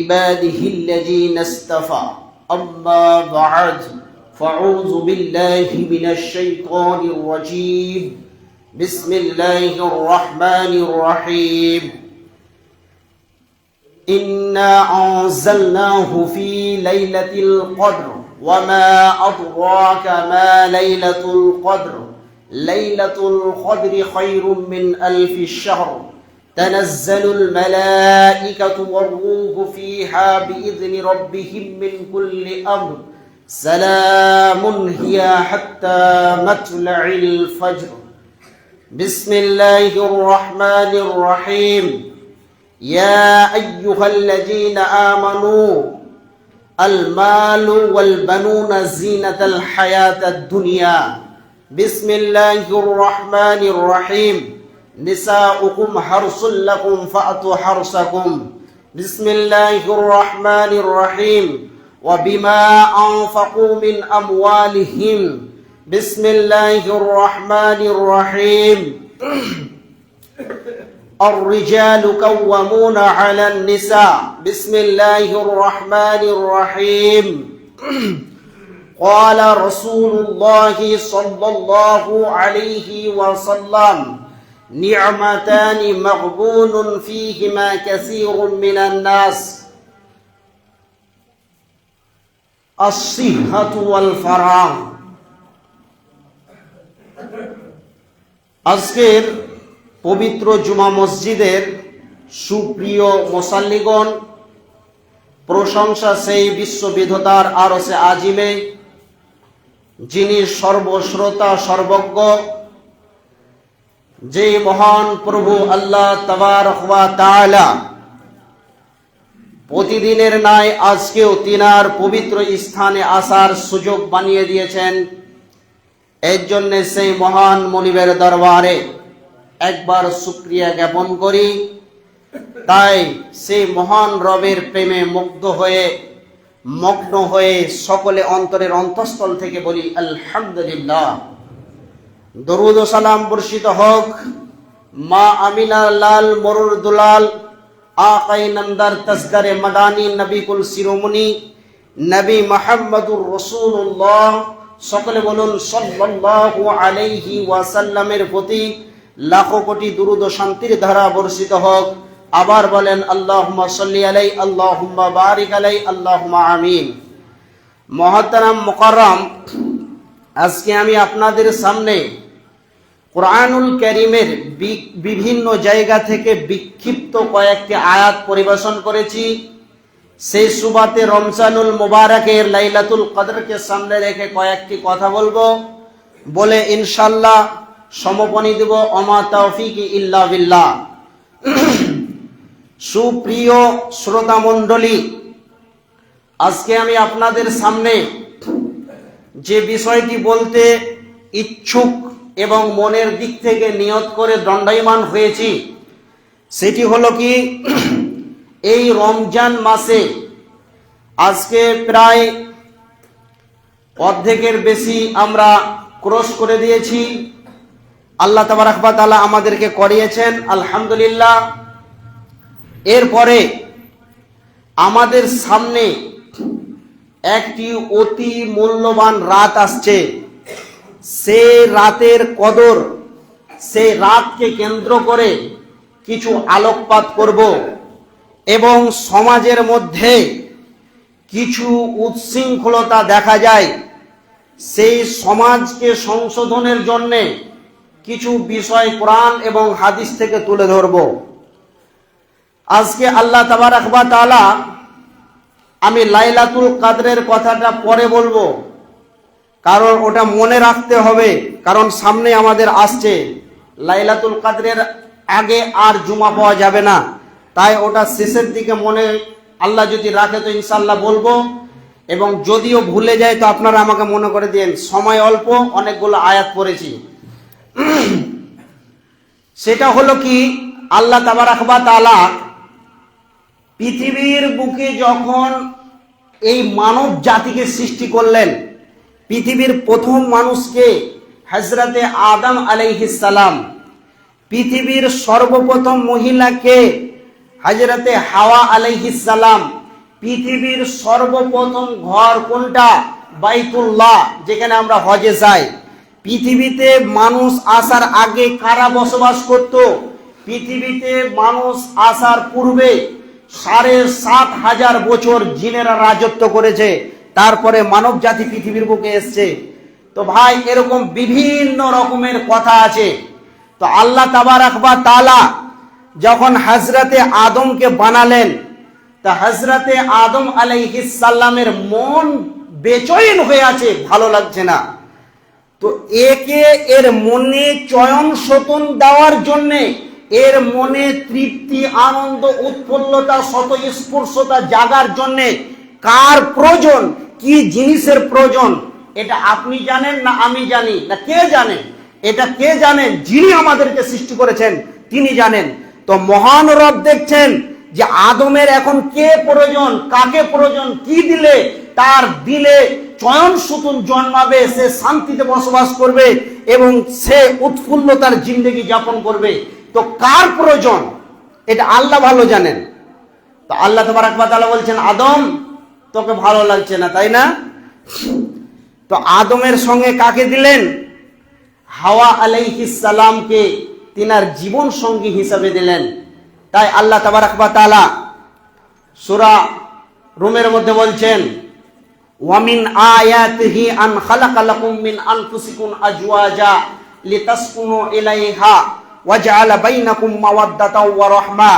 عباده الذين اصطفى أما بعد فأعوذ بالله من الشيطان الرجيم بسم الله الرحمن الرحيم إنا أنزلناه في ليلة القدر وما أدراك ما ليلة القدر ليلة القدر خير من ألف الشهر تنزل الملائكة والروح فيها بإذن ربهم من كل أمر سلام هي حتى مطلع الفجر بسم الله الرحمن الرحيم يا أيها الذين آمنوا المال والبنون زينة الحياة الدنيا بسم الله الرحمن الرحيم نساؤكم حرث لكم فأتوا حرثكم بسم الله الرحمن الرحيم وبما أنفقوا من أموالهم بسم الله الرحمن الرحيم الرجال قوامون على النساء بسم الله الرحمن الرحيم قال رسول الله صلى الله عليه وسلم نعمتان مغبون فيهما كثير من الناس الصحة والفراغ আজকের পবিত্র জুমা মসজিদের সুপ্রিয় মুসাল্লিগণ, প্রশংসা সেই বিশ্ববিধাতার আরশে আজিমে যিনি সর্বশ্রোতা সর্বজ্ঞ, যে মহান প্রভু আল্লাহ তাবারক ওয়া তাআলা প্রতিদিনের ন্যায় আজকেও তিনার পবিত্র স্থানে আসার সুযোগ বানিয়ে দিয়েছেন। এর জন্য সেই মহান মনিবের দরবারে একবার শুকরিয়া জ্ঞাপন করি। তাই সেই মহান রবের প্রেমে মগ্ন হয়ে সকলে অন্তরের অন্তঃস্থল থেকে বলি আলহামদুলিল্লাহ। দরুদ ও সালাম বর্ষিত হোক মা আমিনা লাল মরুর দুলাল আকাই নমদার তসদারে মাদানী নবী কুল শিরোমণি নবী মুহাম্মদুর রাসূলুল্লাহ, সকলে বলুন সাল্লাল্লাহু আলাইহি ওয়াসাল্লামের প্রতি লাখো কোটি দুরুদ ও শান্তির ধারা বর্ষিত হোক। আবার বলেন আল্লাহুম্মা সাল্লি আলাইহি আল্লাহুম্মা বারিক আলাইহি আল্লাহুম্মা আমিন। মুহতারাম মুকাররম, আজকে আমি আপনাদের সামনে কুরআনুল কারীমের বিভিন্ন জায়গা থেকে বিক্ষিপ্ত কয়েকটি আয়াত পরিবেশন করেছি। সেই সুবাতে রমজানুল মুবারকের লাইলাতুল কদরকে সামনে রেখে কয়েকটি কথা বলবো, বলে ইনশাআল্লাহ সমাপনী দেব। ওমা তাওফিকি ইল্লা বিল্লাহ। সুপ্রিয় শ্রোতা মণ্ডলী, আজকে আমি আপনাদের সামনে যে বিষয়টি বলতে ইচ্ছুক এবং মনের দিক থেকে নিয়ত করে দণ্ডায়মান হয়েছি, সেটি হলো কি, এই রমজান মাসে আজকে প্রায় অর্ধেকের বেশি আমরা ক্রস করে দিয়েছি। আল্লাহ তাবারক ওয়া তাআলা আমাদেরকে করিয়েছেন, আলহামদুলিল্লাহ। এরপরে আমাদের সামনে একটি অতি মূল্যবান রাত আসছে। সে রাতের কদর, সে রাতকে কেন্দ্র করে কিছু আলোকপাত করব এবং সমাজের মধ্যে কিছু উচ্ছৃঙ্খলতা দেখা যায়, সেই সমাজকে সংশোধনের জন্য কিছু বিষয় কোরআন এবং হাদিস থেকে তুলে ধরব। আজকে আল্লাহ তাবারক ওয়া তাআলা, আমি লাইলাতুল কদরের কথাটা পরে বলবো, কারণ ওটা মনে রাখতে হবে, কারণ সামনে আমাদের আসছে লাইলাতুল কদরের আগে আর জুমা পাওয়া যাবে না। তাই ওটা শেষের দিকে মনে আল্লাহ যদি রাখে তো ইনশাআল্লাহ বলবো, এবং যদিও ভুলে যায় তো আপনারা আমাকে মনে করে দিন। সময় অল্প, অনেকগুলো আয়াত পড়েছি। সেটা হলো কি, আল্লাহ তাবারক ওয়া তাআলা পৃথিবীর বুকে যখন এই মানব জাতিকে সৃষ্টি করলেন, পৃথিবীর প্রথম মানুষকে হযরতে আদম আলাইহিস সালাম, পৃথিবীর সর্বপ্রথম মহিলাকে হযরতে হাওয়া আলাইহিস সালাম, পৃথিবীর সর্বপ্রথম ঘর কোনটা? বাইতুল্লাহ, যেখানে আমরা হজে যাই। পৃথিবীতে মানুষ আসার আগে কারা বসবাস করত? পৃথিবীতে মানুষ আসার পূর্বে 7,500 বছর জিনেরা রাজত্ব করেছে, তারপরে মানব জাতি পৃথিবীর বুকে এসছে। তো ভাই, এরকম বিভিন্ন রকমের কথা আছে। তো আল্লাহ তাবারাক ওয়া তাআলা যখন হযরতে আদমকে বানালেন, তা হযরতে আদম আলাইহিস সালামের মন বেচৈন হয়ে আছে, ভালো লাগছে না। তো এর মনে চয়ন শোধন দেওয়ার জন্যে, এর মনে তৃপ্তি, আনন্দ, উৎফুল্লতা, স্বতঃস্ফূর্ততা জাগার জন্যে কার প্রয়োজন, কি জিনিসের প্রয়োজন, এটা আপনি জানেন না আমি জানি না? কে জানে? এটা কে জানেন? যিনি আমাদেরকে সৃষ্টি করেছেন তিনি জানেন। তো মহান রব দেখছেন যে আদমের এখন কে প্রয়োজন, কাকে প্রয়োজন, কি দিলে তার দিলে চয়ন সুতুন জন্মাবে, সে শান্তিতে বসবাস করবে এবং সে উৎফুল্লতার জিন্দেগি যাপন করবে। তো কার প্রয়োজন এটা আল্লাহ ভালো জানেন। তো আল্লাহ তাবারাক ওয়া তাআলা বলছেন, আদম তোকে ভালো লাগছে না তাই না? তো আদমের সঙ্গে কাকে দিলেন? হাওয়া আলাইহিস সালামকে তিনার জীবন সঙ্গী হিসাবে দিলেন। তাই আল্লাহ তাবারাক ওয়া তাআলা সূরা রুমের মধ্যে বলছেন, ওয়ামিন আয়াতিহি আন খালাকা লাকুম মিন আনফুসিকুম আজওয়াজা লিতাসকুনু ইলাইহা ওয়াজআলা বাইনাকুম মাওয়াদ্দাতাও ওয়া রাহমা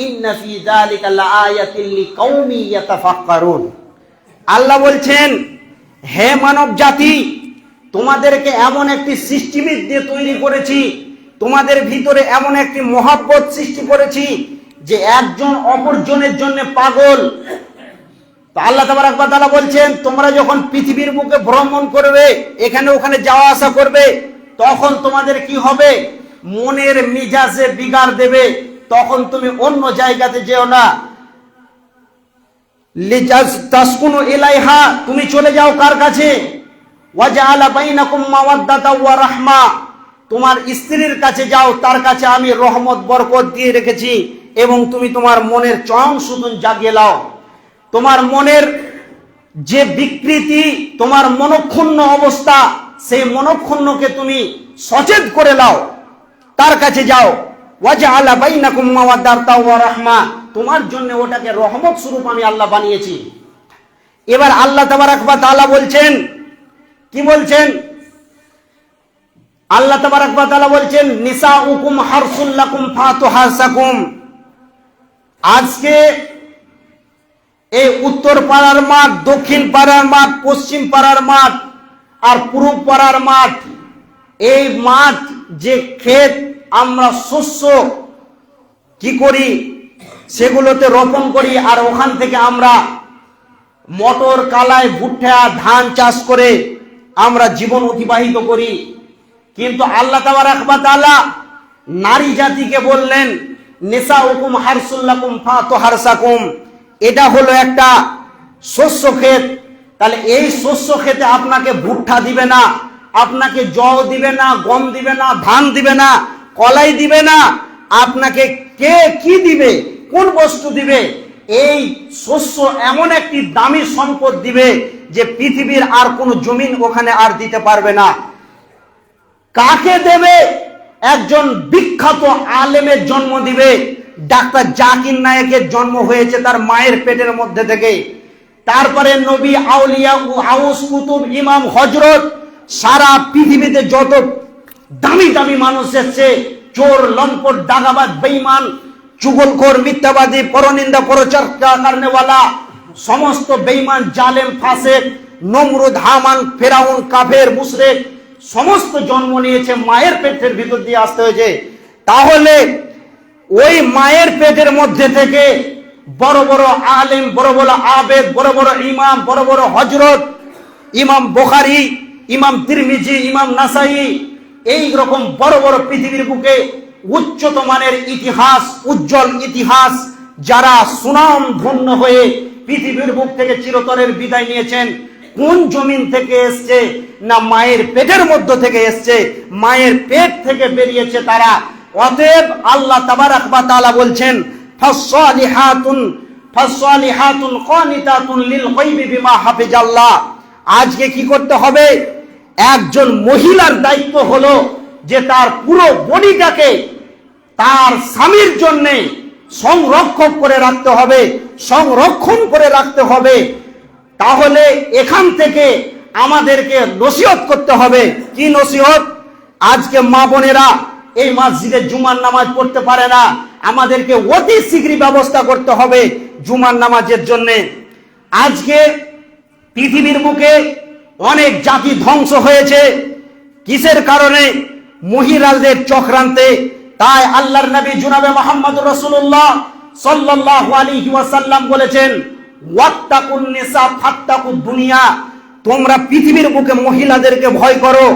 ইন্না ফি যালিকা লাআয়াতিন লিকাউমি ইয়াতাফাক্কারুন। আল্লাহ বলছেন, হে মানব জাতি, তোমাদেরকে এমন একটি সিস্টেমিক দিয়ে তৈরি করেছি, তোমাদের ভিতরে এমন একটি মহব্বত সৃষ্টি করেছি যে একজন অপরজনের জন্য পাগল। তো আল্লাহ তাবারাক ওয়া তাআলা বলছেন, তোমরা যখন পৃথিবীর বুকে ভ্রমণ করবে, এখানে ওখানে যাওয়া আসা করবে, তখন তোমাদের কি হবে? মনের মিজাজে বিগাড় দেবে। তখন তুমি অন্য জায়গাতে যেও না। লিতাসকুনু ইলাইহা, তুমি চলে যাও কার কাছে? ওয়াজআলা বাইনাকুম মাওয়াদ্দাতা ওয়া রাহমা, তোমার স্ত্রীর কাছে যাও, তার কাছে আমি রহমত বরকত দিয়ে রেখেছি এবং তুমি তোমার মনের চয়ন সুতুন জাগিয়ে লাও। তোমার মনের যে বিকৃতি, তোমার মনক্ষুণ্ণ অবস্থা, সেই মনক্ষুণ্ণকে তুমি সচেত করে লাও, তার কাছে যাও। ওয়াজআলা বাইনাকুম মাওয়াদ্দাতা ওয়া রাহমা, তোমার জন্য ওটাকে রহমত স্বরূপ আমি আল্লাহ বানিয়েছি। এবার আল্লাহ তাবারাক ওয়া তাআলা বলছেন, কি বলছেন? আল্লাহ তাবারাক ওয়া তাআলা বলছেন, নিসাউকুম হারসুল লাকুম ফাতু হারসাকুম। আজকে এই উত্তর পাড়ার মাঠ, দক্ষিণ পাড়ার মাঠ, পশ্চিম পাড়ার মাঠ আর পূর্ব পাড়ার মাঠ, এই মাঠ যে ক্ষেত আমরা শস্য কি করি, সেগুলোতে রোপণ করি, আর ওখান থেকে আমরা মটর, কালাই, ভুট্টা, ধান চাষ করে আমরা জীবন অতিবাহিত করি। কিন্তু আল্লাহ তাবারাক ওয়া তাআলা নারী জাতিকে বললেন, নিসাউকুম হারসুল লাকুম ফাতু হারসাকুম। এটা হলো একটা শস্য ক্ষেত। তাহলে এই শস্য ক্ষেতে আপনাকে ভুট্টা দিবে না, আপনাকে জও দিবে না, গম দিবে না, ধান দিবে না, কলাই দিবে না। আপনাকে কে কি দিবে? কোন বস্তু দিবে? এই শস্য এমন একটি দামি সম্পদ দিবে যে পৃথিবীর আর কোন জমিন ওখানে আর দিতে পারবে না। কাকে দেবে? একজন বিখ্যাত আলেমের জন্ম দিবে। ডাক্তার জাকির নায়েকের জন্ম হয়েছে তার মায়ের পেটের মধ্যে থেকে। তারপরে নবী, আউলিয়া, আউস, কুতুব, ইমাম, হযরত, সারা পৃথিবীতে যত দামি দামি মানুষ এসেছে, চোর, লম্পট, দাগাবাজ, বেঈমান, চুগলখোর, মিথ্যাবাদী, পরনিন্দা পরচর্চা করনেওয়ালা, সমস্ত বেঈমান, জালেম, ফাসেক, নমরুদ, হামান, ফেরাউন, কাফের, মুশরিক, সমস্ত জন্ম নিয়েছে মায়ের পেটের ভিতর দিয়ে আসতে হয়েছে। তাহলে ওই মায়ের পেটের মধ্যে থেকে বড় বড় আলেম, বড় বড় আবেদ, বড় বড় ইমাম, বড় বড় হযরত, ইমাম বুখারী, ইমাম তিরমিজি, ইমাম নাসাই, এই রকম বড় বড় পৃথিবীর বুকে উচ্চত মানের ইতিহাস, উজ্জ্বল ইতিহাস, যারা সুনাম ধন্য হয়ে পৃথিবীর বুক থেকে চিরতরের বিদায় নিয়েছেন, কোন জমিন থেকে এসছে? না মায়ের পেটের মধ্য থেকে এসছে, মায়ের পেট থেকে বেরিয়েছে তারা। অতএব আল্লাহ তাবারাক ওয়া তাআলা বলছেন, ফাসসালিহাতুন ফাসসালিহাতুন কানিতাতুন লিল গায়বি বিমা হাফিজাল্লাহ। আজকে কি করতে হবে? একজন মহিলার দায়িত্ব হলো যে তার পুরো বডিটাকে তার স্বামীর জন্য সংরক্ষণ করে রাখতে হবে, সংরক্ষণ করে রাখতে হবে। তাহলে এখান থেকে আমাদেরকে নসিহত করতে হবে। কি নসিহত? আজকে মা বোনেরা এই মসজিদে জুমার নামাজ পড়তে পারে না, আমাদেরকে অতি শীঘ্র ব্যবস্থা করতে হবে জুমার নামাজের জন্য। আজকে পৃথিবীর বুকে অনেক জাতি ধ্বংস হয়েছে কিসের কারণে? মহিলাদের চক্রান্তে। তাই আল্লাহর নবী জনাবে মুহাম্মদ রাসূলুল্লাহ সাল্লাল্লাহু আলাইহি ওয়াসাল্লাম বলেছেন, ওয়াত্তাকুন নিসা ফাত্তাকুদ দুনিয়া, তোমরা পৃথিবীর বুকে মহিলাদেরকে ভয় করো,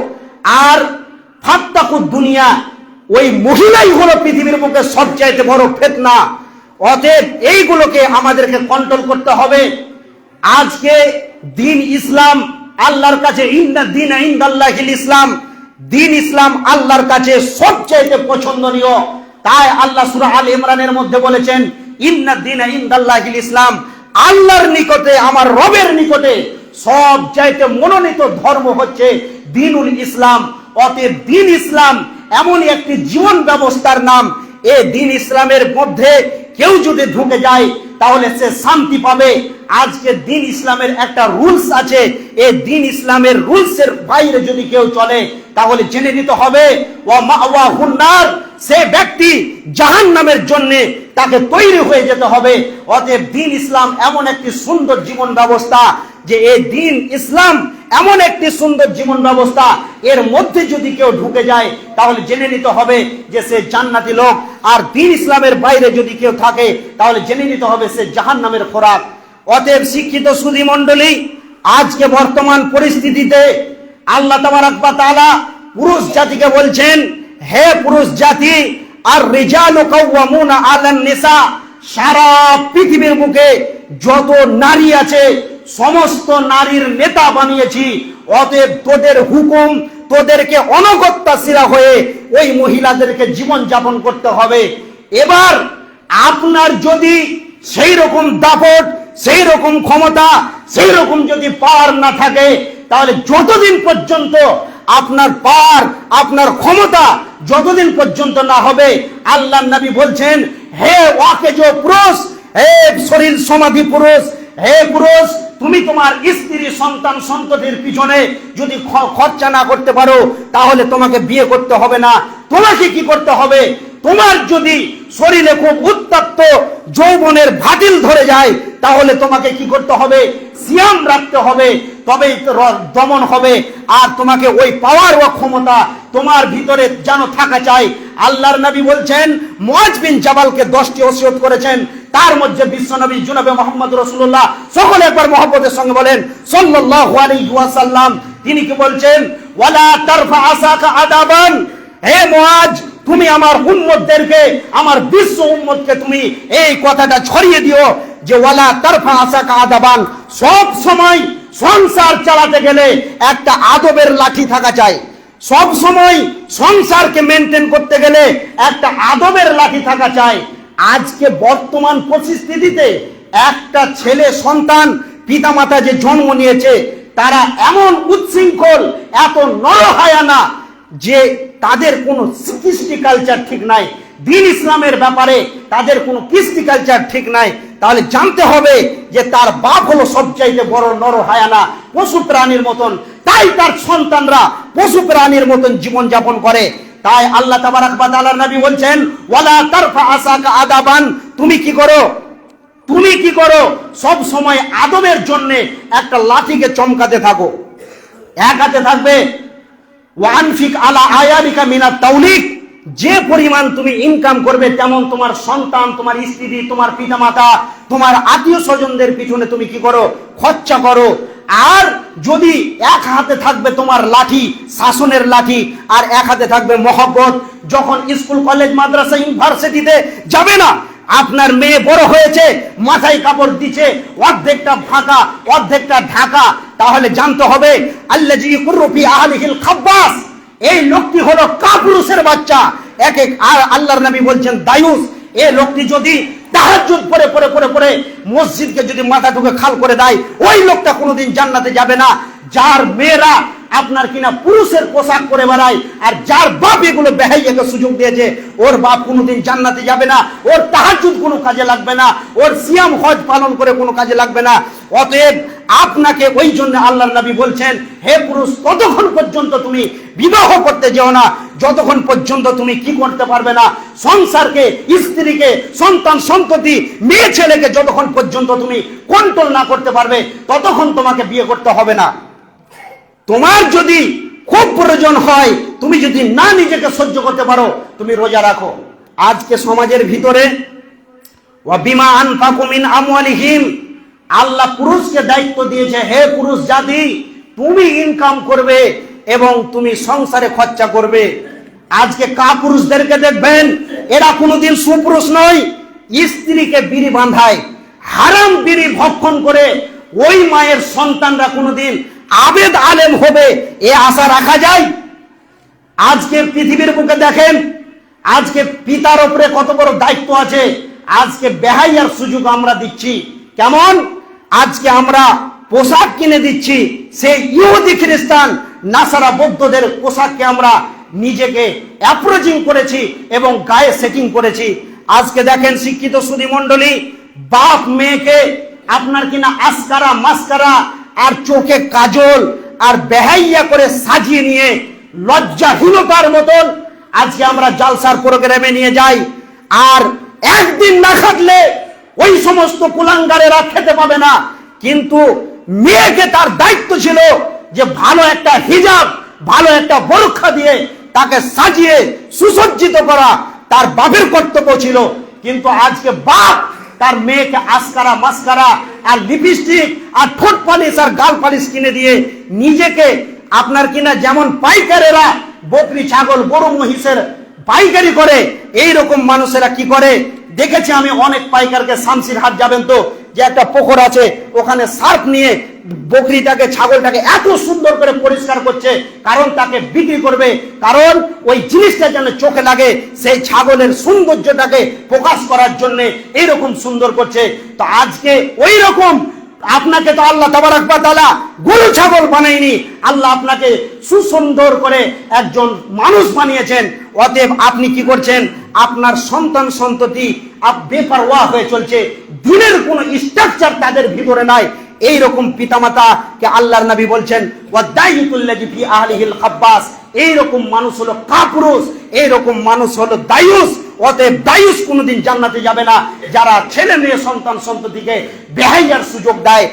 আর ফাত্তাকুদ দুনিয়া, ওই মহিলাই হলো পৃথিবীর বুকে সবচাইতে বড় ফিতনা। অতএব এইগুলোকে আমাদেরকে কন্ট্রোল করতে হবে। আজকে দিন ইসলাম আল্লাহর কাছে, ইন্না দীনা ইনদাল্লাহিল ইসলাম, দিন ইসলাম আল্লাহর কাছে সবচাইতে পছন্দনীয়। তাই আল্লাহ সূরা আল ইমরানের মধ্যে বলেছেন, ইন্না দীনা ইনদাল্লাহিল ইসলাম, আল্লাহর নিকটে, আমার রবের নিকটে সবচাইতে মনোনীত ধর্ম হচ্ছে দ্বীনুল ইসলাম। অতএব দিন ইসলাম এমনই একটি জীবন ব্যবস্থার নাম, এই দিন ইসলামের মধ্যে কেউ যদি ঢুকে যায় তাহলে সে শান্তি পাবে। আজকে দিন ইসলামের একটা রুলস আছে, এই দিন ইসলামের রুলসের বাইরে যদি কেউ চলে তাহলে জেনে নিতে হবে ওয়া মাওয়াহুন নার, সে ব্যক্তি জাহান্নামের জন্য তাকে তৈরি হয়ে যেতে হবে। অতএব দিন ইসলাম এমন একটি সুন্দর জীবন ব্যবস্থা যে এই দিন ইসলাম এমন একটি সুন্দর জীবন ব্যবস্থা, এর মধ্যে যদি কেউ ঢুকে যায় তাহলে জেনে নিতে হবে যে সে জান্নাতি লোক। আর দিন ইসলামের বাইরে যদি কেউ থাকে তাহলে জেনে নিতে হবে সে জাহান্নামের খোরাক। অতএব শিক্ষিত সুধী মণ্ডলী, আজকে বর্তমান পরিস্থিতিতে আল্লাহ তাবারক ওয়া তাআলা পুরুষ জাতিকে বলছেন, হে পুরুষ জাতি, আর রিজালু কাওয়ামুনা আলান নিসা, সারা পৃথিবীর বুকে যত নারী আছে সমস্ত নারীর নেতা বানিয়েছি। অতএব তোদের হুকুম, তোদেরকে অনগত্যাশীরা হয়ে ওই মহিলাদেরকে জীবন যাপন করতে হবে। এবার আপনার যদি সেই রকম দাপট, সেই রকম ক্ষমতা, সেই রকম যদি পাওয়ার না থাকে, তাহলে যতদিন পর্যন্ত আপনার পাওয়ার, আপনার ক্ষমতা যতদিন পর্যন্ত না হবে, আল্লাহর নবী বলছেন, হে ওয়াকেজ পুরুষ, হে শরীর সমাধি পুরুষ, হে পুরুষ, তুমি তোমার স্ত্রী, সন্তান, সন্ততির পিছনে যদি খরচা না করতে পারো তাহলে তোমাকে বিয়ে করতে হবে না। তোমাকে কি করতে হবে? তোমার যদি শরীরে খুব উত্তপ্ত যৌবনের ভাটিল ধরে যায় তাহলে তোমাকে কি করতে হবে? সিয়াম রাখতে হবে, তবেই দমন হবে। আর তোমাকে ওই পাওয়ার ও ক্ষমতা তোমার ভিতরে যেন থাকা চাই। আল্লাহর নবী বলছেন, মুআজ বিন জাবালকে 10টি ওসিয়ত করেছেন, তার মধ্যে বিশ্বনবী জনাবে মুহাম্মদ রাসূলুল্লাহ, সকলে একবার মহব্বতের সঙ্গে বলেন সাল্লাল্লাহু আলাইহি ওয়াসাল্লাম, তিনি কি বলছেন? ওয়ালা তারফা আসাকা আদাবান, হে মুআজ, তুমি আমার উম্মতদেরকে, আমার বিশ্ব উম্মতকে তুমি এই কথাটা ছড়িয়ে দিও যে ওয়ালা তারফা আসাকা আদাবান, সব সময় সংসার চালাতে গেলে একটা আদবের লাঠি থাকা চাই। সব সময় সংসারকে মেনটেন করতে গেলে একটা আদবের লাঠি থাকা চাই। আজকে বর্তমান পরিস্থিতিতে একটা ছেলে সন্তান, পিতামাতা যে জন্ম নিয়েছে, তারা এমন উচ্ছৃঙ্খল, এত নরহায়ানা যে তাদের কোনো কৃষ্টি কালচার ঠিক নাই। দিন ইসলামের ব্যাপারে তাদের কোনো কৃষ্টি কালচার ঠিক নাই। তাহলে জানতে হবে যে তার বাপ হলো সবচাইতে বড় নরহায়ানা, পশু প্রাণীর মতন। তাই তার সন্তানরা পশু প্রাণীর মতন জীবন যাপন করে। তাই আল্লাহ তাবারক ওয়া তাআলার নবী বলছেন, ওয়ালা তারফা আসাকা আদাবান, তুমি কি করো? তুমি কি করো? সব সময় আদবের জন্য একটা লাঠিকে চমকাতে থাকো। এক হাতে থাকবে ওয়ানফিক আলা আয়ালিকা মিনাত তাওলিক, যে পরিমাণ তুমি ইনকাম করবে তেমন তোমার সন্তান, তোমার স্ত্রী, তোমার পিতামাতা, তোমার আত্মীয় স্বজনদের পিছনে তুমি কি করো? খরচা করো। আর যদি এক হাতে থাকবে তোমার লাঠি, শাসনের লাঠি, আর এক হাতে থাকবে মহব্বত, যখন স্কুল, কলেজ, মাদ্রাসা, ইউনিভার্সিটিতে যাবে না, আপনার মেয়ে বড় হয়েছে, মাথায় কাপড় দিচ্ছে, অর্ধেকটা ফাঁকা অর্ধেকটা ঢাকা, তাহলে জানতে হবে আল্লাযী ইয়াকুরু ফি আহলিহিল খাব্বাস, এই লোকটি হলো কাপুরুষের বাচ্চা। আর আল্লাহর নবী বলছেন দায়ুস, এই লোকটি যদি তাহাজ্জুদ পড়ে পড়ে পড়ে পড়ে মসজিদকে যদি মাথা ঢুকে খাল করে দেয়, ওই লোকটা কোনোদিন জান্নাতে যাবে না। যার মেয়েরা আপনার কিনা পুরুষের পোশাক পরে বেড়ায়, আর যার বাপ এগুলো বেহাইয়াকে সুযোগ দিয়েছে, ওর বাপ কোনোদিন জান্নাতে যাবে না। ওর তাহাজ্জুদ কোনো কাজে লাগবে না, ওর সিয়াম হজ পালন করে কোনো কাজে লাগবে না। অতএব আপনাকে ওই জন্য আল্লাহর নবী বলছেন, হে পুরুষ, ততক্ষণ পর্যন্ত তুমি বিবাহ করতে যেও না যতক্ষণ পর্যন্ত তুমি কি করতে পারবে না, সংসারকে, স্ত্রীকে, সন্তান সন্ততি, মেয়ে ছেলেকে যতক্ষণ পর্যন্ত তুমি কন্ট্রোল না করতে পারবে ততক্ষণ তোমাকে বিয়ে করতে হবে না। তোমার যদি খুব প্রয়োজন হয়, তুমি যদি না নিজেকে সহ্য করতে পারো, তুমি রোজা রাখো। আজকে সমাজের ভিতরে ওয়াবিমা আনফাকু মিন আমওয়ালিহিম, আল্লাহ পুরুষকে দায়িত্ব দিয়েছে, হে পুরুষ জাতি, তুমি ইনকাম করবে এবং তুমি সংসারে খরচা করবে। আজকে কাপুরুষদেরকে দেখবেন, এরা কোনোদিন সুপুরুষ নয়। স্ত্রীকে বিড়ি বাঁধায়, হারাম বিড়ি ভক্ষণ করে ওই মায়ের সন্তানরা কোনোদিন আবেদ আলেম হবে এ আশা রাখা যায়? আজকে পৃথিবীর বুকে দেখেন, আজকে পিতার উপরে কত বড় দায়িত্ব আছে। আজকে বেহাইয়ার সুযোগ আমরা দিচ্ছি। কেমন? আজকে আমরা পোশাক কিনে দিচ্ছি, সেই ইহুদি খ্রিস্টান নাসারা বৌদ্ধদের পোশাককে আমরা নিজেকে অ্যাপ্রোচিং করেছি এবং গায়ে সেটিং করেছি। আজকে দেখেন শিক্ষিত সুধী মণ্ডলী, বাপ মেয়েকে আপনার কিনা আসকারা মাস্কারা আর চোখে কাজল আর বেহাইয়া করে সাজিয়ে নিয়ে লজ্জাহীনতার মতন আজকে আমরা জালসার প্রোগ্রামে নিয়ে যাই। আর একদিন না খাটলে ওই সমস্ত কুলাঙ্গারেরা খেতে পাবে না। কিন্তু মেয়েকে তার দায়িত্ব ছিল যে ভালো একটা হিজাব, ভালো একটা বোরখা দিয়ে তাকে সাজিয়ে সুসজ্জিত করা তার বাপের কর্তব্য ছিল। কিন্তু আজকে বাপ তার মেয়েকে আসকারা মাস্কারা আর লিপস্টিক আর ঠোঁট পালিশ আর গাল পালিশ কিনে দিয়ে নিজেকে আপনার কিনা যেমন পাইকারেরা বকরি ছাগল গরু মহিষের পাইকারি করে, এই রকম মানুষেরা কি করে দেখেছি আমি অনেক পাইকারকে। শামসির হাট যাবেন তো, যে একটা পুকুর আছে, ওখানে সার্ফ নিয়ে বকরিটাকে ছাগলটাকে এত সুন্দর করে পরিষ্কার করছে, কারণ তাকে বিক্রি করবে, কারণ ওই জিনিসটা যেন চোখে লাগে, সেই ছাগলের সৌন্দর্যটাকে প্রকাশ করার জন্য এইরকম সুন্দর করছে। তো আজকে ওই রকম আপনাকে তো আল্লাহ তাবারাক ওয়া তাআলা গরু ছাগল বানায়নি, আল্লাহ আপনাকে সুসুন্দর করে একজন মানুষ বানিয়েছেন। অতএব আপনি কি করছেন? আপনার সন্তান সন্ততি বেপরোয়া হয়ে চলছে, দিনের কোনো স্ট্রাকচার তাদের ভিতরে নাই। এইরকম পিতামাতাকে আল্লাহর নবী বলছেন ওয়াদাইতুল্লাযী ফি আহলিহিল খাব্বাস, এইরকম মানুষ হলো কাপুরুষ, এইরকম মানুষ হলো দায়ুস। অতএব দায়ুস কোনোদিন জান্নাতে যাবে না, যারা ছেলে মেয়ে সন্তান সন্ততিকে বেহাইয়ার সুযোগ দেয়।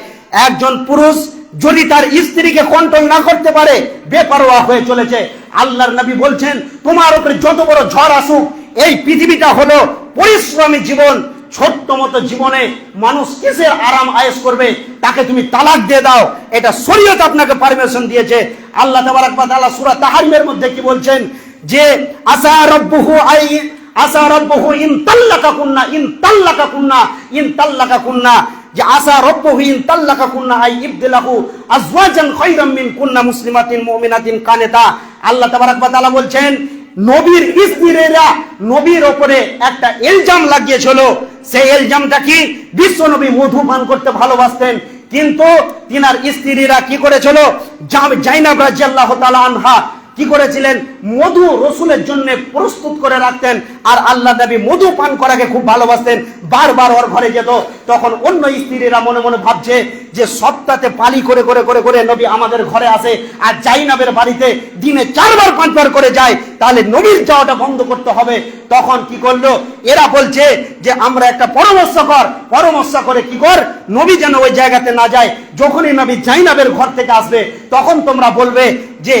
একজন পুরুষ যদি তার স্ত্রীকে কন্ট্রোল না করতে পারে, বেপরোয়া হয়ে চলেছে। আল্লাহর নবী বলছেন, তোমার উপরে যত বড় ঝড় আসুক, এই পৃথিবীটা হলো পরিশ্রমী জীবন। ছোট্ট মতো জীবনে মানুষ কিসের আরাম আয়েশ করবে? তাকে তুমি তালাক দিয়ে দাও, এটা শরীয়ত আপনাকে পারমিশন দিয়েছে। আল্লাহ তাবারাক ওয়া তাআলা সূরা তাহরিমের মধ্যে কি বলছেন? যে আসা রাব্বুহু ইন তাল্লাকাকুন্না, যে আসা রাব্বুহু ইন তাল্লাকাকুন্না আই ইবদিলাহু আজওয়াজান খায়রাম মিনকুন্না মুসলিমাতিন মুমিনাতিন কানিতা। আল্লাহ তাবারাক ওয়া তাআলা বলছেন, নবীর স্ত্রীরা নবীর ওপরে একটা ইলজাম লাগিয়েছিল। সেই ইলজামটা কি? বিশ্ব নবী মধু পান করতে ভালোবাসতেন, কিন্তু তিনার স্ত্রীরা কি করেছিল? জাইনাব রাদিয়াল্লাহু তাআলা আনহা কি করেছিলেন? মধু রসুলের জন্য প্রস্তুত করে রাখতেন, আর আল্লাহ নবী মধু পান করাকে খুব ভালোবাসতেন, বারবার ওর ঘরে যেত। তখন অন্য স্ত্রীরা মনে মনে ভাবছে যে সপ্তাহে পালি করে করে করে করে নবী আমাদের ঘরে আসে, আর জাইনাবের বাড়িতে দিনে 4 বার 5 বার করে যায়, তাহলে নবীর যাওয়াটা বন্ধ করতে হবে। তখন কি করলো? এরা বলছে যে আমরা একটা পরামর্শ করে কি কর, নবী যেন ওই জায়গাতে না যায়। যখনই নবী জাইনাবের ঘর থেকে আসবে, তখন তোমরা বলবে যে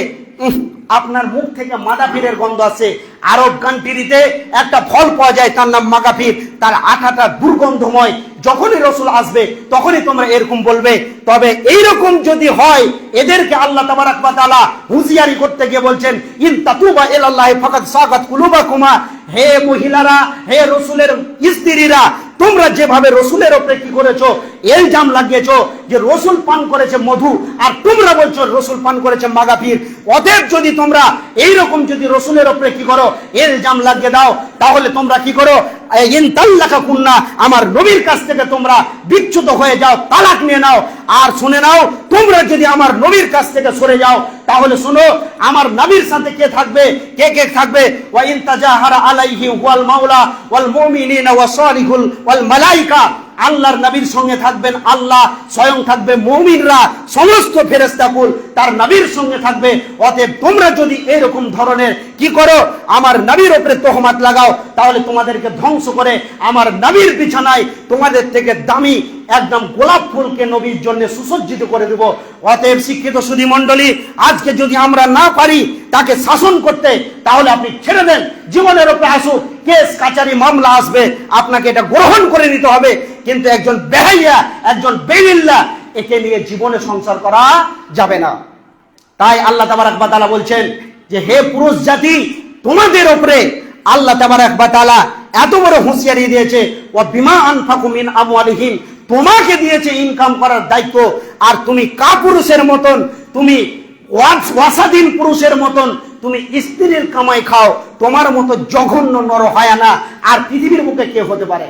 আপনার মুখ থেকে মাদাফিরের গন্ধ আছে। আরব কান্ট্রিতে একটা ফল পাওয়া যায়, তার নাম মাগাফির, তার আঠাটা দুর্গন্ধময়। যখনই রসুল আসবে তখনই তোমরা এরকম বলবে। তবে এইরকম যদি হয়, এদেরকে আল্লাহ তাবারাক ওয়া তাআলা হুঁশিয়ারি করতে গিয়ে বলছেন, ইন তাতুবা ইলাল্লাহি ফাকাদ সাগাত কুলুবাকুমা, হে মহিলারা, হে রসুলের স্ত্রীরা, তোমরা যেভাবে রসুলের উপরে কি করেছো, ইলজাম লাগিয়েছো যে রসুল পান করেছে মধু, আর তোমরা বলছো রসুল পান করেছে মাগাফির। অতএব যদি তোমরা এইরকম যদি রসুলের উপরে কি করো, ইলজাম লাগিয়ে দাও, তাহলে তোমরা কি করো? ইন তাল্লাকাকুন্না, আমার নবীর কাছ থেকে তোমরা বিচ্যুত হয়ে যাও, তালাক নিয়ে নাও। আর শুনে নাও, তোমরা যদি আমার নবীর কাছ থেকে সরে যাও তাহলে শোনো আমার নবীর সাথে কে থাকবে, কে কে থাকবে। ওয়া ইন তাজাহারা আলাইহি ওয়াল মাওলা ওয়াল মুমিনিনা ওয়া সালিহুল ওয়াল মালাইকা, আল্লাহর নবীর সঙ্গে থাকবেন আল্লাহ, স্বয়ং থাকবে মুমিনরা, সমস্ত ফেরেশতাকুল তার নবীর সঙ্গে থাকবে। অতএব তোমরা যদি এরকম ধরনের কি করো, আমার নবীর উপরে তোহমাত লাগাও, তাহলে তোমাদেরকে ধ্বংস করে আমার নবীর বিছানায় তোমাদের থেকে দামি একদম গোলাপ ফুলকে নবীর জন্য সুসজ্জিত করে দেব। অতএব শিক্ষিত সুধী মণ্ডলী, আজকে যদি আমরা না পারি তাকে শাসন করতে, তাহলে আপনি ছেড়ে দেন, জীবনের উপরে আসুক, কেস কাচারি মামলা আসবে, আপনাকে এটা গ্রহণ করে নিতে হবে। কিন্তু একজন বেহাইয়া, একজন বেলিল্লা, একে নিয়ে জীবনে সংসার করা যাবে না। তাই আল্লাহ তাবারক ওয়া তাআলা বলছেন যে হে পুরুষ জাতি, তোমাদের উপরে আল্লাহ তাবারক ওয়া তাআলা এত বড় হুঁশিয়ারি দিয়েছে, ওয়া বিমা আনফাকু মিন আমওয়ালিহিম, তোমাকে দিয়েছে ইনকাম করার দায়িত্ব। আর তুমি কাপুরুষের মতন, তুমি ওয়াসাদিন পুরুষের মতন তুমি স্ত্রীর কামাই খাও, তোমার মতো জঘন্য নরহায়ানা আর পৃথিবীর বুকে কে হতে পারে।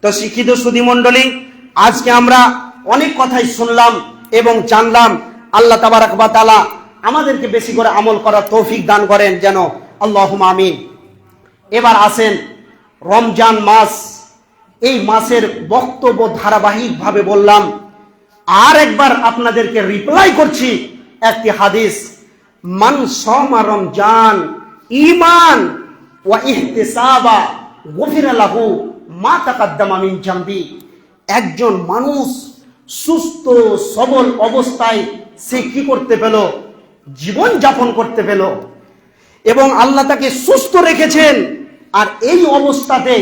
তো শিক্ষিত সুধী মণ্ডলী, আজকে আমরা অনেক কথাই শুনলাম এবং জানলাম। আল্লাহ তাবারক ওয়া তাআলা আমাদেরকে বেশি করে আমল করার তৌফিক দান করেন যেন, আল্লাহুম্মা আমিন। এবার আসেন রমজান মাস, এই মাসের বক্তব্য ধারাবাহিকভাবে বললাম, আর একবার আপনাদেরকে রিপ্লাই করছি একটি হাদিস, মান সামা রমজান ঈমান ওয়া ইহতিসাবা গুফিরা লাহু মা তাকাদ্দামা মিন জামবি। একজন মানুষ সুস্থ সবল অবস্থায় সে কি করতে পেল, জীবন যাপন করতে পেল, এবং আল্লাহ তাকে সুস্থ রেখেছেন, আর এই অবস্থাতে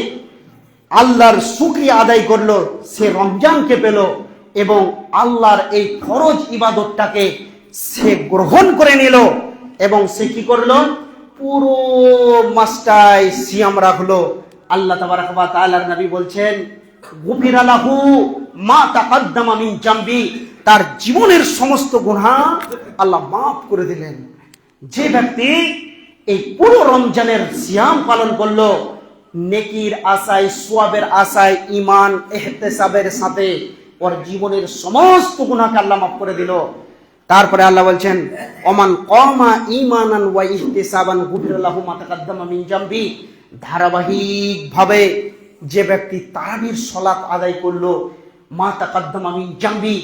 আল্লাহর শুকরিয়া আদায় করলো, সে রমজানকে পেল এবং আল্লাহর এই ফরজ ইবাদতটাকে সে গ্রহণ করে নিল, এবং সে কি করলো, পুরো মাসটাই সিয়াম রাখলো। আল্লাহ তাবারক ওয়া তাআলার নবী বলছেন গুফিরা লাহু মা তাকাদ্দামা মিন জামবি, তার জীবনের সমস্ত গুনাহ আল্লাহ মাফ করে দিলেন। যে ব্যক্তি এই পুরো রমজানের সিয়াম পালন করলো নেকির আশায়, সওয়াবের আশায়, ঈমান ইহতিসাবের সাথে, ওর জীবনের সমস্ত গুনাহকে আল্লাহ মাফ করে দিল। তারপরে আল্লাহ বলছেন ওমান কামা ঈমানান ওয়া ইহতিসাবান গুফিরা লাহু মা তাকাদ্দামা মিন জামবি, ধারাবাহিকভাবে যে ব্যক্তি তারাবির সালাত আদায় করলো, মা তাকাদ্দামা মিন জামবি,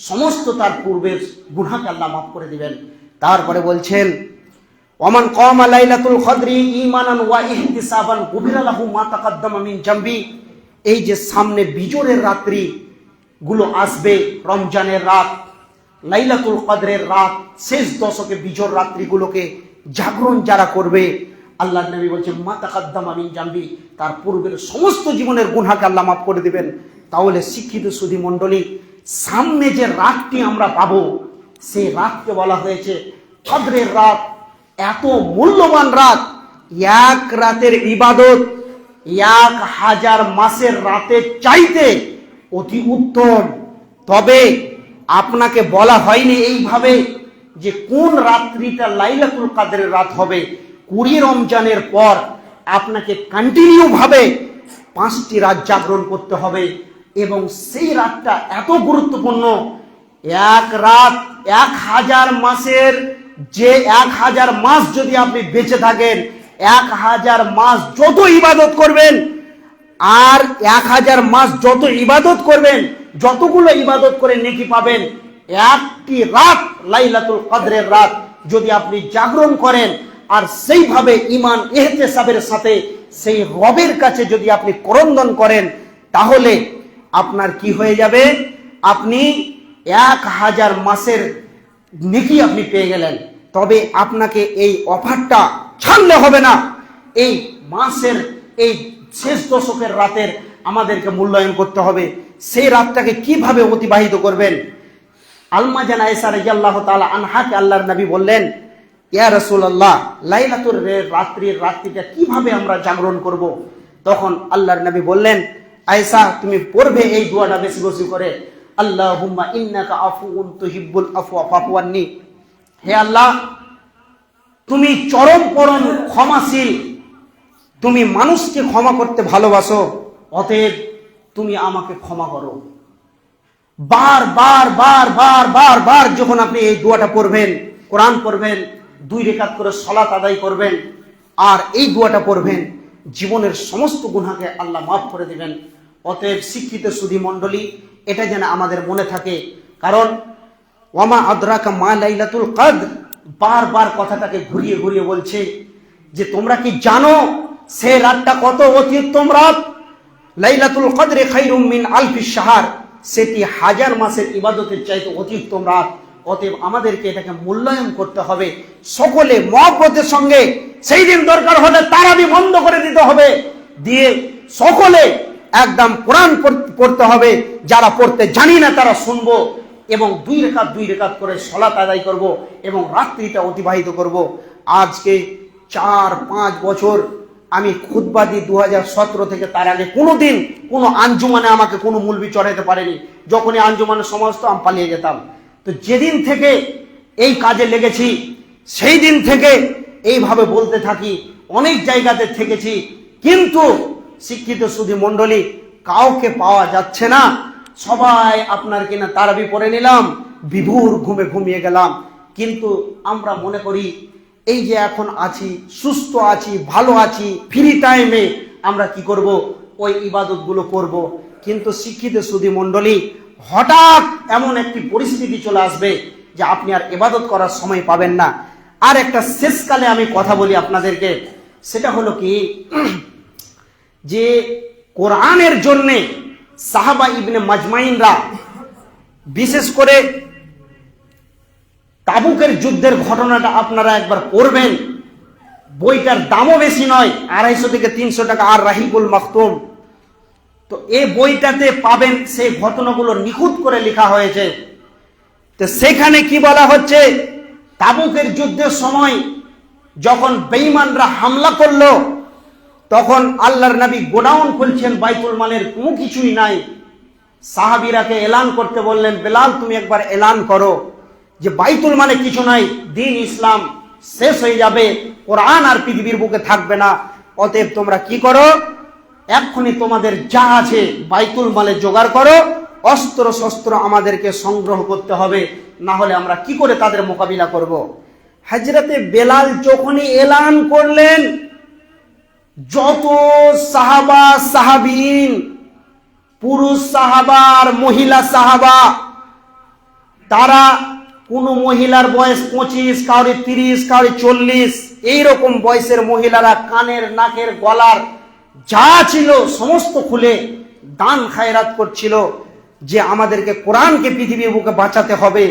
সমস্ত তার পূর্বের গুনাহকে আল্লাহ মাফ করে দিবেন। তারপরে বলছেন ওমান কামা লাইলাতুল কদরি ঈমানান ওয়া ইহতিসাবান গুফিরা লাহু মা তাকাদ্দামা মিন জামবি, এই যে সামনে বিজোরের রাত্রি গুলো আসবে, রমজানের রাত, লাইলাতুল কদরের রাত, শেষ দশকে বিজোর রাত্রিগুলোকে জাগরণ যারা করবে, আল্লাহর নবী বলছেন মা তাকাদ্দামা মিন জামবি, তার পূর্বের সমস্ত জীবনের গুনাহকে আল্লাহ মাফ করে দিবেন। তাহলে শিক্ষিত সুধী মণ্ডলী, সামনে যে রাতটি আমরা পাবো, সেই রাতকে বলা হয়েছে কদরের রাত। এত মূল্যবান রাত, এক রাতের ইবাদত 1000 মাসের রাতের চাইতে অতি উত্তম। তবে আপনাকে বলা হয়নি এইভাবে যে কোন রাত্রিটা লাইলাতুল কদরের রাত হবে। 20 রমজানের পর আপনাকে কন্টিনিউ ভাবে 5টি রাত জাগরণ করতে হবে, এবং সেই রাতটা এত গুরুত্বপূর্ণ। এক রাত 1000 মাসের, যে 1000 মাস যদি আপনি বেঁচে থাকেন, 1000 মাস যত ইবাদত করবেন, আর 1000 মাস যত ইবাদত করবেন, যতগুলো ইবাদত করে নেকি পাবেন, একটি রাত লাইলাতুল কদরের রাত যদি আপনি জাগরণ করেন, আর সেইভাবে ঈমান ইহতিসাবের সাথে সেই রবের কাছে যদি আপনি করন্দন করেন, তাহলে আপনার কি হয়ে যাবে, আপনি 1000 মাসের নেকি আপনি পেয়ে গেলেন। তবে আপনাকে এই অফারটা ছাড়লে হবে না। এই মাসের এই শেষ দশকের রাতের আমাদেরকে মূল্যায়ন করতে হবে। সেই রাতটাকে কিভাবে অতিবাহিত করবেন। আম্মা জান আয়েশা রাদিয়াল্লাহু তাআলা আনহাকে আল্লাহর নবী বললেন, ইয়া রাসূলুল্লাহ, লাইলাতুল রাত্রিটা কিভাবে আমরা জাগরণ করব? তখন আল্লাহর নবী বললেন, আয়েশা তুমি পড়বে এই দোয়াটা বেশি বেশি করে, আল্লাহুম্মা ইন্নাকা আফুউন তুহিব্বুল আফওয়া ফাফু আন্নি, হে আল্লাহ তুমি চরম পরম ক্ষমাশীল, তুমি মানুষকে ক্ষমা করতে ভালোবাসো, অতএব তুমি আমাকে ক্ষমা করো। বার বার বার বার বার বার যখন আপনি এই দোয়াটা পড়বেন, কোরআন পড়বেন, 2 রাকাত করে সালাত আদায় করবেন, আর এই দোয়াটা পড়বেন, জীবনের সমস্ত গুনাহকে আল্লাহ মাফ করে দিবেন। অতএব শিক্ষিত সুধী মণ্ডলী, এটা যেন আমাদের মনে থাকে। কারণ ওয়ামা আদরাকা মা লাইলাতুল কদর, বারবার কথাটাকে ঘুরিয়ে ঘুরিয়ে বলছে যে তোমরা কি জানো সে রাতটা কত অতি উত্তম রাত? লাইলাতুল কদরে খায়রুম মিন আলফি শাহর, সেটি 1000 মাসের ইবাদতের চাইতে অতি উত্তম রাত। অতএব আমাদেরকে এটাকে মূল্যায়ন করতে হবে, সকলে মহব্বতের সঙ্গে। সেই দিন দরকার হলে তারাবি বন্ধ করে দিতে হবে, দিয়ে সকলে একদম কোরআন পড়তে হবে। যারা পড়তে জানি না তারা শুনবো, এবং 2 রাকাত করে সালাত আদায় করব, এবং রাত্রিটা অতিবাহিত করব। আজকে 4-5 বছর আমি খুতবা দিই 2017 থেকে, তার আগে কোনোদিন কোনো আঞ্জুমানে আমাকে কোনো মুলবি চড়াইতে পারেনি। যখনই আঞ্জুমানের সময় আসতো আমি পালিয়ে যেতাম। তো যেদিন থেকে এই কাজে লেগেছি সেই দিন থেকে এইভাবে বলতে থাকি, অনেক জায়গাতে থেকেছি, কিন্তু শিক্ষিত সুধী মণ্ডলী কাউকে পাওয়া যাচ্ছে না। সবাই আপনার কিনা তারাবি পড়ে নিলাম, বিভোর ঘুমে ঘুমিয়ে গেলাম। কিন্তু আমরা মনে করি এই যে এখন আছি, সুস্থ আছি, ভালো আছি, ফ্রি টাইমে আমরা কি করব? ওই ইবাদতগুলো করব। কিন্তু শিক্ষিত সুধী মণ্ডলী, হঠাৎ এমন একটি পরিস্থিতি চলে আসবে যে আপনি আর ইবাদত করার সময় পাবেন না। আর একটা শেষকালে আমি কথা বলি আপনাদেরকে, সেটা হলো কি যে কোরআনের জন্যে সাহাবা ইবনে মাজমাইনরা, বিশেষ করে তাবুকের যুদ্ধের ঘটনাটা আপনারা একবার পড়বেন। বইটার দামও বেশি নয়, 250 থেকে 300 টাকা। আর রাহিকুল মাকতুম, তো এই বইটাতে পাবেন সেই ঘটনাগুলো নিখুঁত করে লেখা হয়েছে। তো সেখানে কি বলা হচ্ছে, তাবুকের যুদ্ধের সময় যখন বেঈমানরা হামলা করলো, তখন আল্লাহর নবী গোডাউন খুলছেন, বাইতুল মালের কোনো কিছুই নাই। সাহাবীরাকে এলান করতে বললেন, বেলাল তুমি একবার এলান করো যে বাইতুল মালে কিছু নাই, দিন ইসলাম শেষ হয়ে যাবে, কোরআন আর পৃথিবীর বুকে থাকবে না। অতএব তোমরা কি করো, এক্ষুনি তোমাদের যা আছে বাইতুল মালে জোগাড় করো, অস্ত্র শস্ত্র আমাদেরকে সংগ্রহ করতে হবে, না হলে আমরা কি করে তাদের মোকাবিলা করব। হযরতে বেলাল যখনই এলান করলেন, যত সাহাবা সাহাবীন, পুরুষ সাহাবা আর মহিলা সাহাবা, তারা কোন মহিলার বয়স 25, কাউরি 30, কাউরি 40, এইরকম বয়সের মহিলারা কানের, নাকের, গলার যা ছিল সমস্ত খুলে দান খায়রাত করছিল, যে আমাদেরকে কোরআনকে পৃথিবীর বুকে বাঁচাতে হবে।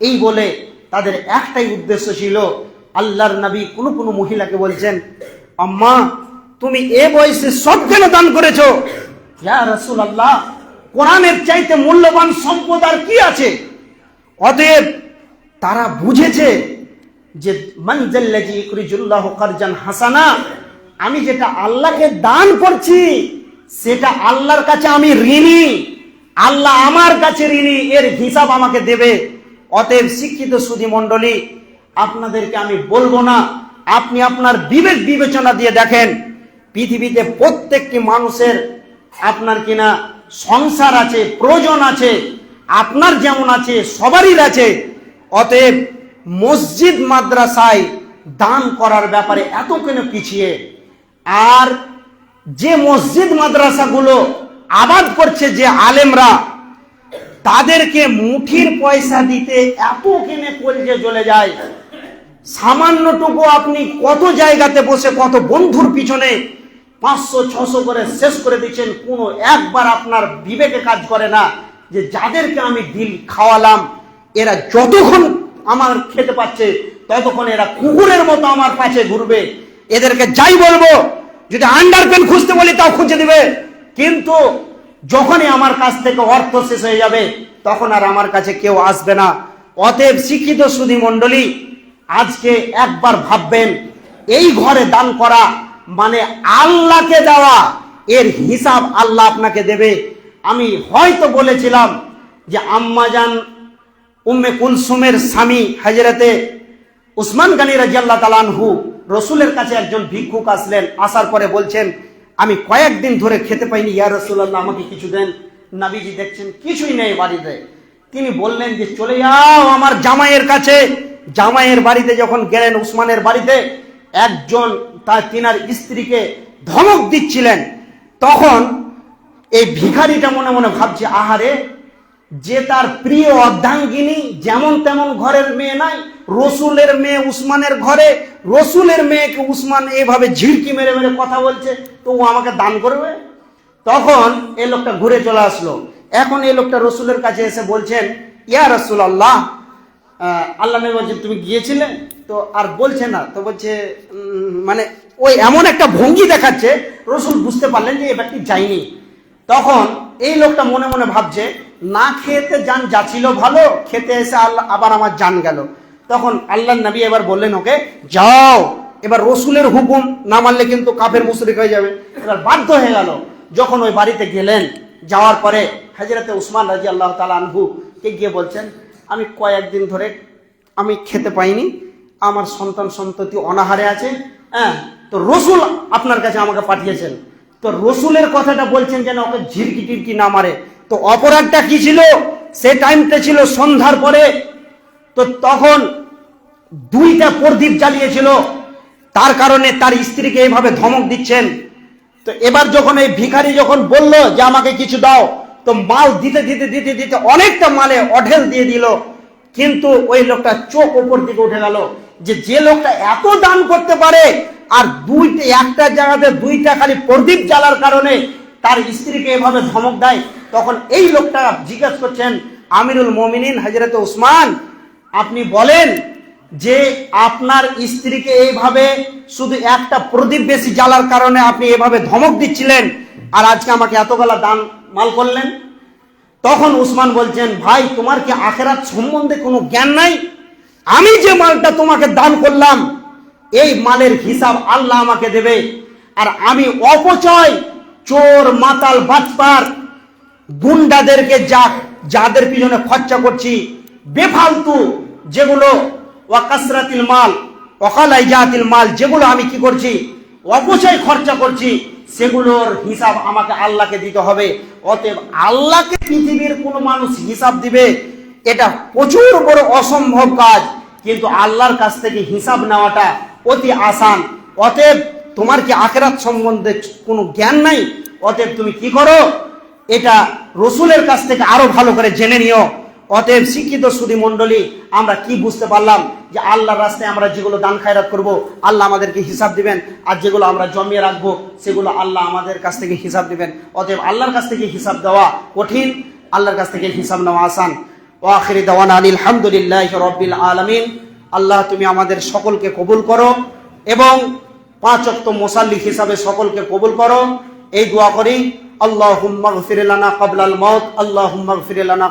এই বলে তাদের একটাই উদ্দেশ্য ছিল। আল্লাহর নবী কোন কোন মহিলাকে বলছেন, আম্মা তুমি এ বয়সে সব কেন দান করেছো? ইয়া রাসূলুল্লাহ, কোরআনের চাইতে মূল্যবান সম্পদ আর কি আছে? অতএব তারা বুঝেছে যে মানজাল্লাযী ইকরিজুল্লাহু কারজান হাসানা, আমি যেটা আল্লাহকে দান করছি সেটা আল্লাহর কাছে আমি ঋণী, আল্লাহ আমার কাছে ঋণী, এর হিসাব আমাকে দেবে। অতএব শিক্ষিত সুধী মণ্ডলী, আপনাদেরকে আমি বলবো না, আপনি আপনার বিবেক বিবেচনা দিয়ে দেখেন, পৃথিবীতে প্রত্যেকটি মানুষের আপনার কিনা সংসার আছে, প্রয়োজন আছে, আপনার যেমন আছে সবারই আছে। অতএব মসজিদ মাদ্রাসায় দান করার ব্যাপারে এত কেন পিছিয়ে? আর যে মসজিদ মাদ্রাসাগুলো আবাদ করছে যে আলেমরা, তাদেরকে মুঠির পয়সা দিতে এত কেনে কলজে জ্বলে যায়। সামান্যটুকু আপনি কত জায়গাতে বসে কত বন্ধুর পিছনে 500-600 করে শেষ করে দিচ্ছেন, কোনো একবার আপনার বিবেকে কাজ করে না যে যাদেরকে আমি দিল খাওয়ালাম, এরা যতক্ষণ আমার খেতে পাচ্ছে ততক্ষণ এরা কুকুরের মতো আমার পাশে ঘুরবে। এদেরকে যাই বলবো, যদি আন্ডারপ্যান্ট খুঁজতে বলি তাও খুঁজে দিবে, কিন্তু যখনই আমার কাছ থেকে অর্থ শেষ হয়ে যাবে তখন আর আমার কাছে কেউ আসবে না। অতএব শিক্ষিত সুধী মণ্ডলী, আজকে একবার ভাববেন, এই ঘরে দান করা মানে আল্লাহকে দেওয়া, এর হিসাব আল্লাহ আপনাকে দেবে। আমি হয়তো বলেছিলাম যে আম্মাজান উম্মে কুলসুমের স্বামী হযরতে উসমান গনি রাদিয়াল্লাহু তাআলা আনহু রসুলের কাছে একজন ভিক্ষুক আসলেন, আসার পরে বলছেন আমি কয়েকদিন ধরে খেতে পাইনি, ইয়া রাসূলুল্লাহ আমাকে কিছু দেন। নবীজি দেখছেন কিছুই নেই বাড়িতে, তিনি বললেন যে চলে যাও আমার জামাইয়ের কাছে। জামাইয়ের বাড়িতে যখন গেলেন, উসমানের বাড়িতে, একজন তিনার স্ত্রীকে ধমক দিচ্ছিলেন। তখন এই ভিখারিটা মনে মনে ভাবছে, আহারে, যে তার প্রিয় অর্ধাঙ্গিনী, যেমন তেমন ঘরের মেয়ে নাই, রসুলের মেয়ে উসমানের ঘরে, রসুলের মেয়েকে উসমান এভাবে ঝিড়কি মেরে মেরে কথা বলছে, তো ও আমাকে দান করবে? তখন এই লোকটা ঘুরে চলে আসলো। এখন এই লোকটা রসুলের কাছে এসে বলছেন, ইয়া রাসূলুল্লাহ, আল্লাহ নবী বলছেন তুমি গিয়েছিলে? তো আর বলছে না, তো বলছে মানে ওই এমন একটা ভঙ্গি দেখাচ্ছে, রসুল বুঝতে পারলেন যে এ ব্যক্তি যায়নি। তখন এই লোকটা মনে মনে ভাবছে, না খেতে জান যাচ্ছিল ভালো, খেতে এসে আল্লাহ আবার আমার জান গেল। তখন আল্লাহ নবী এবার বললেন ওকে যাও, এবার রসুলের হুকুম না মানলে কিন্তু কাফের মুশরিক হয়ে যাবে। এবার বাধ্য হয়ে গেল। যখন ওই বাড়িতে গেলেন, যাওয়ার পরে হযরতে উসমান রাদিয়াল্লাহু তাআলা আনহু কে গিয়ে বলছেন, আমি কয়েকদিন ধরে আমি খেতে পাইনি, আমার সন্তান সন্ততি অনাহারে আছে, হ্যাঁ, তো রসুল আপনার কাছে আমাকে পাঠিয়েছেন। তো রসুলের কথাটা বলছেন যেন ওকে ঝিরকি টিরকি না মারে। তো অপরাধটা কি ছিল? সে টাইমটা ছিল সন্ধ্যার পরে। তো তখন 2টা প্রদীপ জ্বালিয়েছিল, তার কারণে তার স্ত্রীকে এইভাবে ধমক দিচ্ছেন। তো এবার যখন এই ভিখারি যখন বলল যে আমাকে কিছু দাও, তো মাল দিতে দিতে দিতে দিতে অনেকটা মালে অঢেল দিয়ে দিল। কিন্তু ওই লোকটা চোখ ওপর দিকে উঠে গেল, যে লোকটা এত দান করতে পারে আর একটা জায়গাতে 2টা খালি প্রদীপ জ্বালার কারণে তার স্ত্রীকে এভাবে ধমক দেয়। তখন এই লোকটা জিজ্ঞাসা করছেন, আমিরুল মুমিনিন হযরতে উসমান, আপনি বলেন যে আপনার স্ত্রীকে এইভাবে শুধু একটা প্রদীপ বেশি জ্বালার কারণে আপনি এভাবে ধমক দিচ্ছিলেন, আর আজকে আমাকে এতগুলা দান মাল করলেন। তখন উসমান বলছেন, ভাই তোমার কি আখিরাত সম্বন্ধে কোনো জ্ঞান নাই? আমি যে মালটা তোমাকে দান করলাম, এই মালের হিসাব আল্লাহ আমাকে দেবে। আর আমি অপচয়, চোর, মাতাল, বাটপার, গুন্ডাদেরকে যাদের পিছনে খরচা করছি, বেফালতু যেগুলো ওয়াকাসরাতিল মাল ওয়াকালাইজাতিল মাল, যেগুলো আমি কি করছি, অপচয় খরচা করছি, সেগুলোর হিসাব আমাকে আল্লাহকে দিতে হবে। অতএব আল্লাহকে পৃথিবীর কোনো মানুষ হিসাব দিবে, এটা প্রচুর বড় অসম্ভব কাজ, কিন্তু আল্লাহর কাছ থেকে হিসাব নেওয়াটা অতি আসান। অতএব তোমার কি আখিরাত সম্বন্ধে কোনো জ্ঞান নাই? অতএব তুমি কি করো, এটা রসুলের কাছ থেকে আরো ভালো করে জেনে নিও। অতএব শিক্ষিত সুধী মণ্ডলী, আমরা কি বুঝতে পারলাম যে আল্লাহর রাস্তায় আমরা যেগুলো দান খায়রাত করব, আল্লাহ আমাদেরকে হিসাব দিবেন, আর যেগুলো আমরা জমিয়ে রাখবো সেগুলো আল্লাহ আমাদের কাছ থেকে হিসাব দিবেন। অতএব আল্লাহর কাছ থেকে হিসাব দেওয়া কঠিন, আল্লাহর কাছ থেকে হিসাব নেওয়া আসান। ওয়া আখিরি দাওয়ানা আলহামদুলিল্লাহি রাব্বিল আলামিন। আল্লাহ তুমি আমাদের সকলকে কবুল করো এবং 5 ওয়াক্ত মুসাল্লি হিসাবে সকলকে কবুল করো, এই দোয়া করি। আল্লাহুম্মা গফির লানা ক্বাবলাল মাউত, আল্লাহুম্মা গফির লানা